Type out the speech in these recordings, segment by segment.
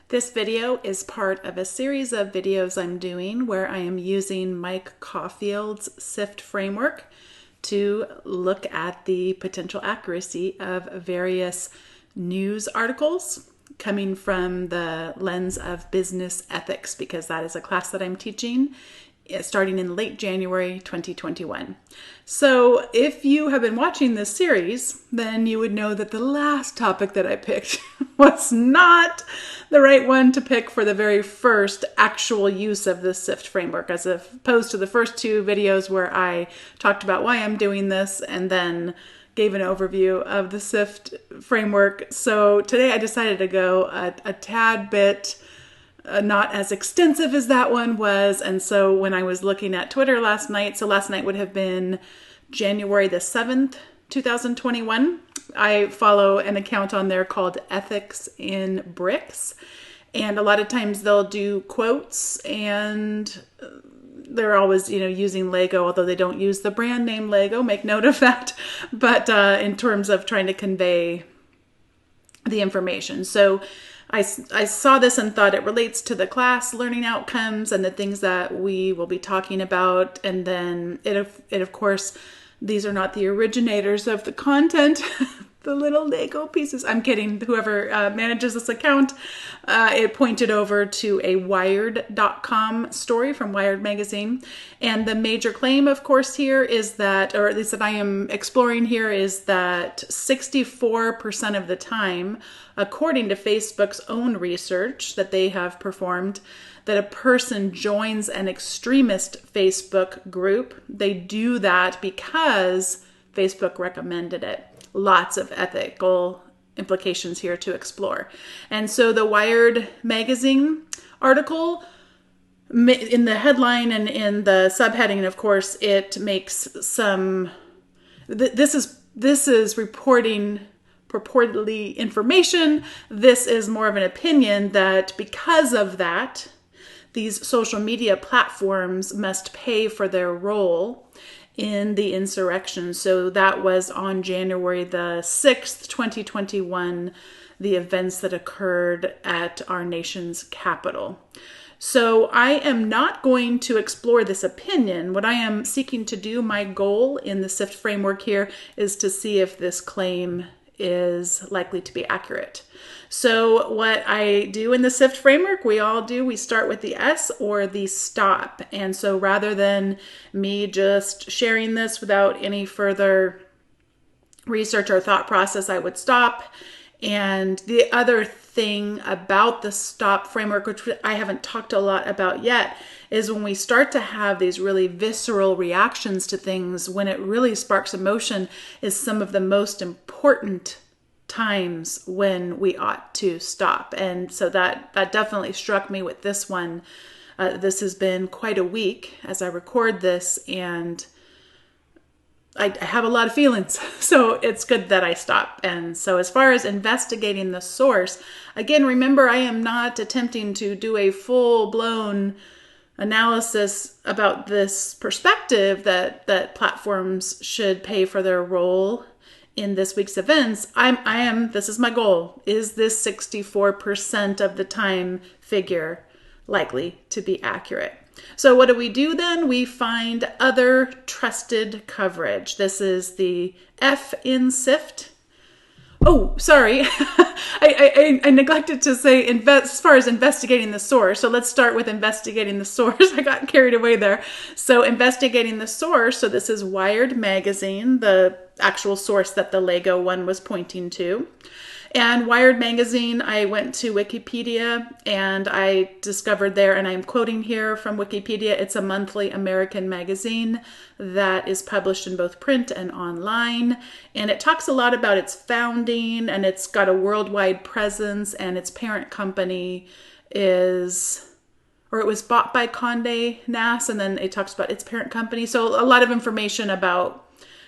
This video is part of a series of videos I'm doing where I am using Mike Caulfield's SIFT framework to look at the potential accuracy of various news articles coming from the lens of business ethics, because that is a class that I'm teaching starting in late January 2021. So if you have been watching this series, then you would know that the last topic that I picked was not the right one to pick for the very first actual use of the SIFT framework, as opposed to the first two videos where I talked about why I'm doing this and then gave an overview of the SIFT framework. So today I decided to go a tad bit not as extensive as that one was. And so when I was looking at Twitter last night, so last night would have been January the 7th, 2021. I follow an account on there called Ethics in Bricks. And a lot of times they'll do quotes, and they're always, using Lego, although they don't use the brand name Lego. Make note of that. But in terms of trying to convey the information. So I saw this and thought it relates to the class learning outcomes and the things that we will be talking about. And then it of course, these are not the originators of the content, the little Lego pieces. I'm kidding. Whoever manages this account, it pointed over to a Wired.com story from Wired magazine. And the major claim, of course, here is that, or at least that I am exploring here, is that 64% of the time, according to Facebook's own research that they have performed, that a person joins an extremist Facebook group, they do that because Facebook recommended it. Lots of ethical implications here to explore. And so the Wired magazine article, in the headline and in the subheading, of course, it makes some, this is reporting purportedly information. This is more of an opinion that because of that, these social media platforms must pay for their role in the insurrection. So that was on January the 6th, 2021, the events that occurred at our nation's capital. So I am not going to explore this opinion. What I am seeking to do, my goal in the SIFT framework here, is to see if this claim is likely to be accurate. So what I do in the SIFT framework, we start with the S or the stop. And so rather than me just sharing this without any further research or thought process, I would stop. And the other thing about the stop framework, which I haven't talked a lot about yet, is when we start to have these really visceral reactions to things, when it really sparks emotion, is some of the most important times when we ought to stop. And so that definitely struck me with this one. This has been quite a week as I record this, and I have a lot of feelings, so it's good that I stop. And so as far as investigating the source, again, remember, I am not attempting to do a full-blown analysis about this perspective that platforms should pay for their role in this week's events. This is my goal. Is this 64% of the time figure likely to be accurate? So what do we do then? We find other trusted coverage. This is the F in SIFT. Oh, sorry. I neglected to say as far as investigating the source. So let's start with investigating the source. I got carried away there. So investigating the source. So this is Wired magazine, the actual source that the Lego one was pointing to. And Wired magazine, I went to Wikipedia and I discovered there, and I'm quoting here from Wikipedia, it's a monthly American magazine that is published in both print and online. And it talks a lot about its founding, and it's got a worldwide presence, and its parent company it was bought by Condé Nast, and then it talks about its parent company. So a lot of information about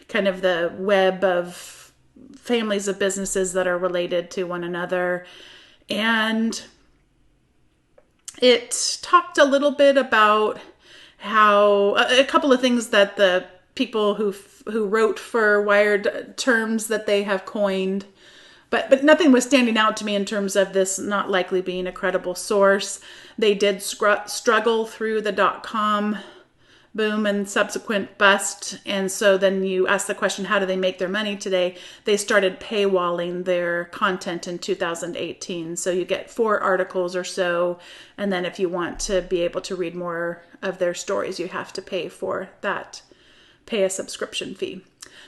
kind of the web of families of businesses that are related to one another. And it talked a little bit about how a couple of things that the people who wrote for Wired, terms that they have coined but nothing was standing out to me in terms of this not likely being a credible source. They did struggle through the .com boom and subsequent bust. And so then you ask the question, how do they make their money today? They started paywalling their content in 2018. So you get 4 articles or so. And then if you want to be able to read more of their stories, you have to pay for that, pay a subscription fee.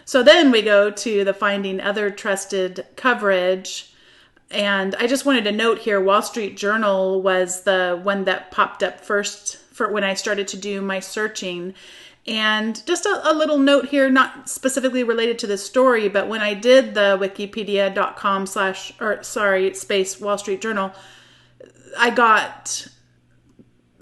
So then we go to the finding other trusted coverage. And I just wanted to note here, Wall Street Journal was the one that popped up first for when I started to do my searching. And just a little note here, not specifically related to this story, but when I did the wikipedia.com space Wall Street Journal, I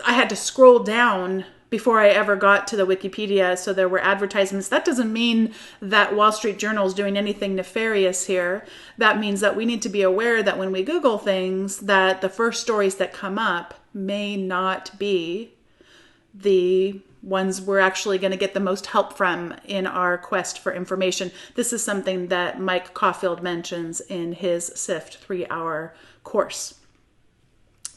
had to scroll down before I ever got to the Wikipedia. So there were advertisements. That doesn't mean that Wall Street Journal is doing anything nefarious here. That means that we need to be aware that when we Google things, that the first stories that come up may not be the ones we're actually going to get the most help from in our quest for information. This is something that Mike Caulfield mentions in his SIFT 3-hour course.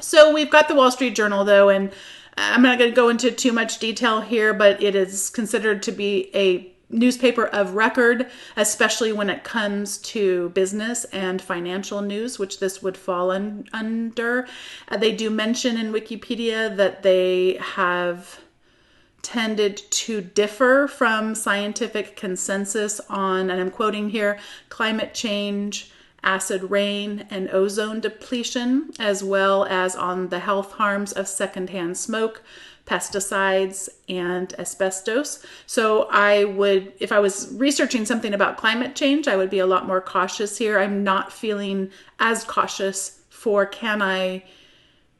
So we've got the Wall Street Journal though, and I'm not going to go into too much detail here, but it is considered to be a newspaper of record, especially when it comes to business and financial news, which this would fall under. They do mention in Wikipedia that they have tended to differ from scientific consensus on, and I'm quoting here, climate change, acid rain, and ozone depletion, as well as on the health harms of secondhand smoke, pesticides, and asbestos. So if I was researching something about climate change, I would be a lot more cautious here. I'm not feeling as cautious for can I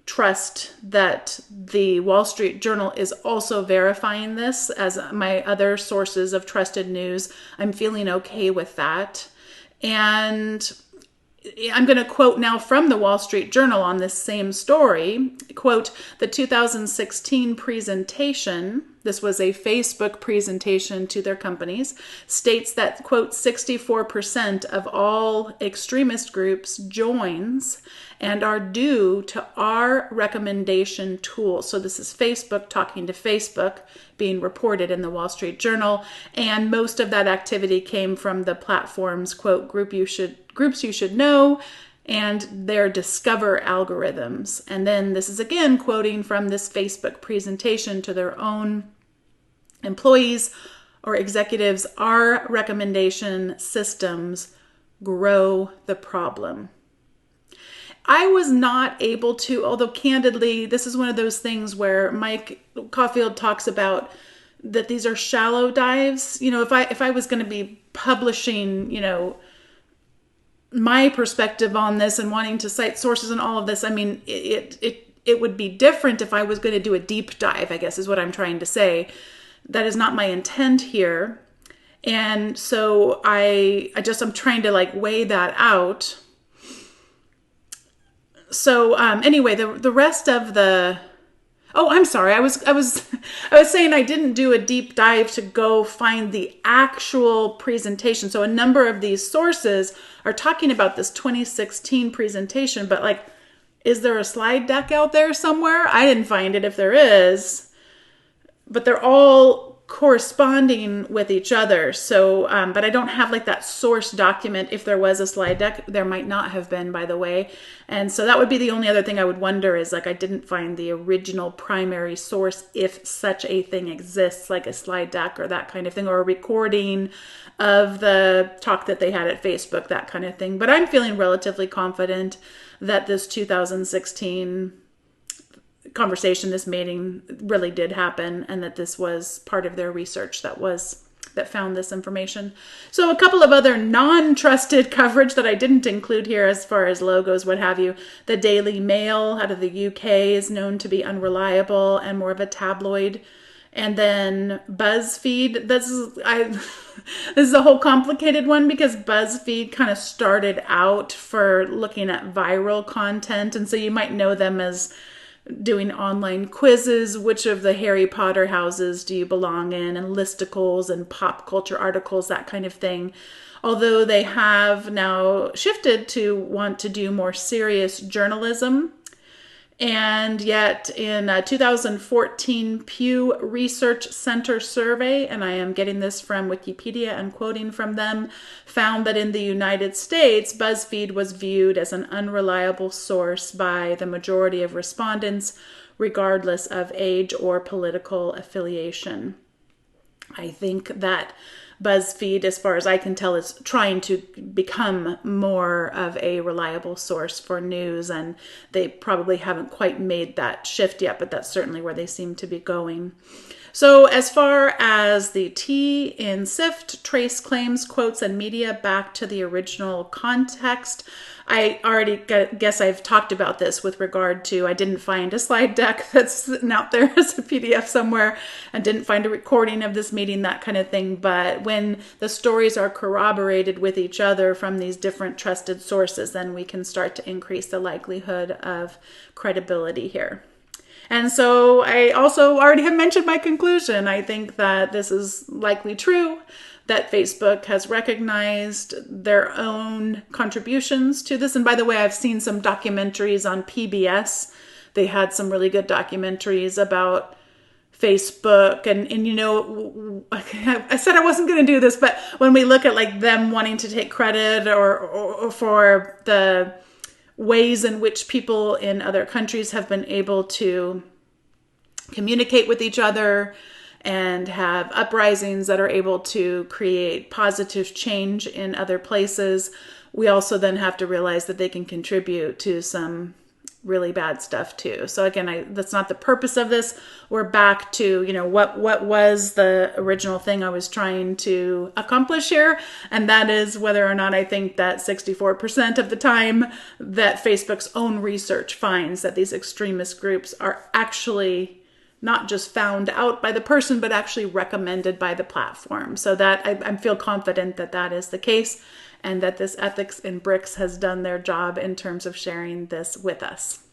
trust that the Wall Street Journal is also verifying this as my other sources of trusted news. I'm feeling okay with that. And I'm going to quote now from the Wall Street Journal on this same story. Quote, the 2016 presentation, this was a Facebook presentation to their companies, states that, quote, 64% of all extremist groups joins and are due to our recommendation tool. So this is Facebook talking to Facebook, being reported in the Wall Street Journal. And most of that activity came from the platform's, quote, groups you should know, and their discover algorithms. And then this is again quoting from this Facebook presentation to their own employees or executives. Our recommendation systems grow the problem. I was not able to, although candidly, this is one of those things where Mike Caulfield talks about that these are shallow dives. You know, if I was going to be publishing, you know, my perspective on this and wanting to cite sources and all of this, I mean, it would be different if I was going to do a deep dive, I guess is what I'm trying to say. That is not my intent here. And so I'm trying to like weigh that out. So anyway, the rest of the, oh, I'm sorry. I was saying I didn't do a deep dive to go find the actual presentation. So a number of these sources are talking about this 2016 presentation, but like, is there a slide deck out there somewhere? I didn't find it if there is, but they're all corresponding with each other. So, but I don't have like that source document. If there was a slide deck, there might not have been, by the way. And so that would be the only other thing I would wonder is like, I didn't find the original primary source, if such a thing exists, like a slide deck or that kind of thing, or a recording of the talk that they had at Facebook, that kind of thing. But I'm feeling relatively confident that this 2016 conversation, this meeting really did happen, and that this was part of their research that found this information. So a couple of other non-trusted coverage that I didn't include here as far as logos, what have you. The Daily Mail out of the UK is known to be unreliable and more of a tabloid. And then BuzzFeed, this is a whole complicated one because BuzzFeed kind of started out for looking at viral content. And so you might know them as doing online quizzes, which of the Harry Potter houses do you belong in, and listicles and pop culture articles, that kind of thing. Although they have now shifted to want to do more serious journalism. And yet in a 2014 Pew Research Center survey, and I am getting this from Wikipedia and quoting from them, found that in the United States, BuzzFeed was viewed as an unreliable source by the majority of respondents, regardless of age or political affiliation. I think that BuzzFeed, as far as I can tell, is trying to become more of a reliable source for news, and they probably haven't quite made that shift yet, but that's certainly where they seem to be going. So as far as the T in SIFT, trace claims, quotes, and media back to the original context, I already guess I've talked about this with regard to, I didn't find a slide deck that's sitting out there as a PDF somewhere, and didn't find a recording of this meeting, that kind of thing. But when the stories are corroborated with each other from these different trusted sources, then we can start to increase the likelihood of credibility here. And so I also already have mentioned my conclusion. I think that this is likely true, that Facebook has recognized their own contributions to this. And by the way, I've seen some documentaries on PBS. They had some really good documentaries about Facebook. And you know, I said I wasn't going to do this, but when we look at like them wanting to take credit or for the ways in which people in other countries have been able to communicate with each other and have uprisings that are able to create positive change in other places, we also then have to realize that they can contribute to some really bad stuff too. So again, that's not the purpose of this. We're back to, you know, what was the original thing I was trying to accomplish here, and that is whether or not I think that 64% of the time that Facebook's own research finds that these extremist groups are actually not just found out by the person, but actually recommended by the platform. So that I feel confident that that is the case, and that this Ethics in Bricks has done their job in terms of sharing this with us.